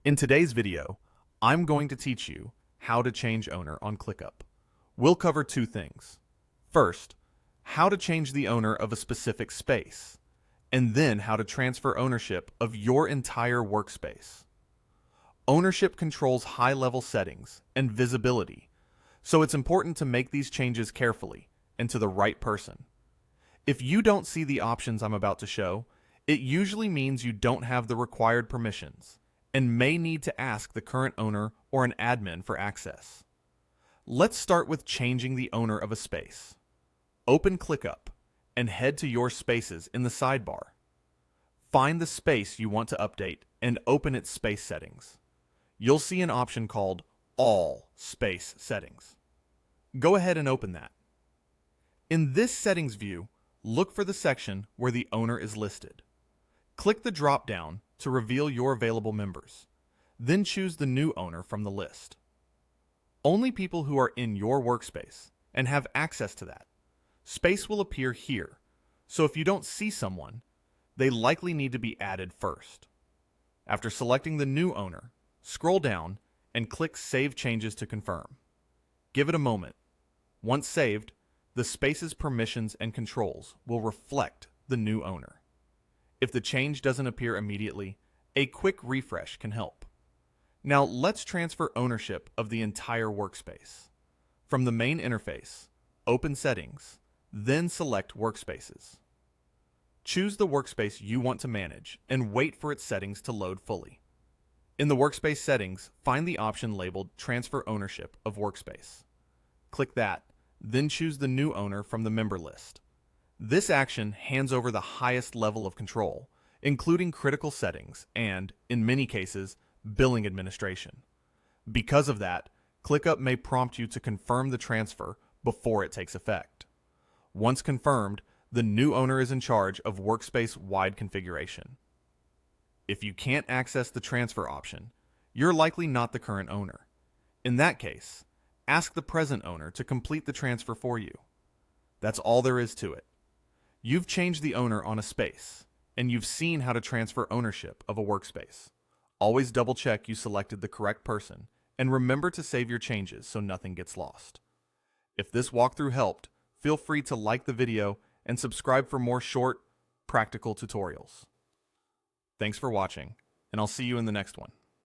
In today's video, I'm going to teach you how to change owner on ClickUp. We'll cover two things. First, how to change the owner of a specific space, and then how to transfer ownership of your entire workspace. Ownership controls high-level settings and visibility, so it's important to make these changes carefully and to the right person. If you don't see the options I'm about to show, it usually means you don't have the required permissions and may need to ask the current owner or an admin for access. Let's start with changing the owner of a space. Open ClickUp and head to your spaces in the sidebar. Find the space you want to update and open its space settings. You'll see an option called All Space Settings. Go ahead and open that. In this settings view, look for the section where the owner is listed. Click the drop-down to reveal your available members. Then choose the new owner from the list. Only people who are in your workspace and have access to that space will appear here, so if you don't see someone, they likely need to be added first. After selecting the new owner, scroll down and click Save Changes to confirm. Give it a moment. Once saved, the space's permissions and controls will reflect the new owner. If the change doesn't appear immediately, a quick refresh can help. Now let's transfer ownership of the entire workspace. From the main interface, open Settings, then select Workspaces. Choose the workspace you want to manage and wait for its settings to load fully. In the workspace settings, find the option labeled Transfer Ownership of Workspace. Click that, then choose the new owner from the member list. This action hands over the highest level of control, including critical settings and, in many cases, billing administration. Because of that, ClickUp may prompt you to confirm the transfer before it takes effect. Once confirmed, the new owner is in charge of workspace-wide configuration. If you can't access the transfer option, you're likely not the current owner. In that case, ask the present owner to complete the transfer for you. That's all there is to it. You've changed the owner on a space, and you've seen how to transfer ownership of a workspace. Always double-check you selected the correct person, and remember to save your changes so nothing gets lost. If this walkthrough helped, feel free to like the video and subscribe for more short, practical tutorials. Thanks for watching, and I'll see you in the next one.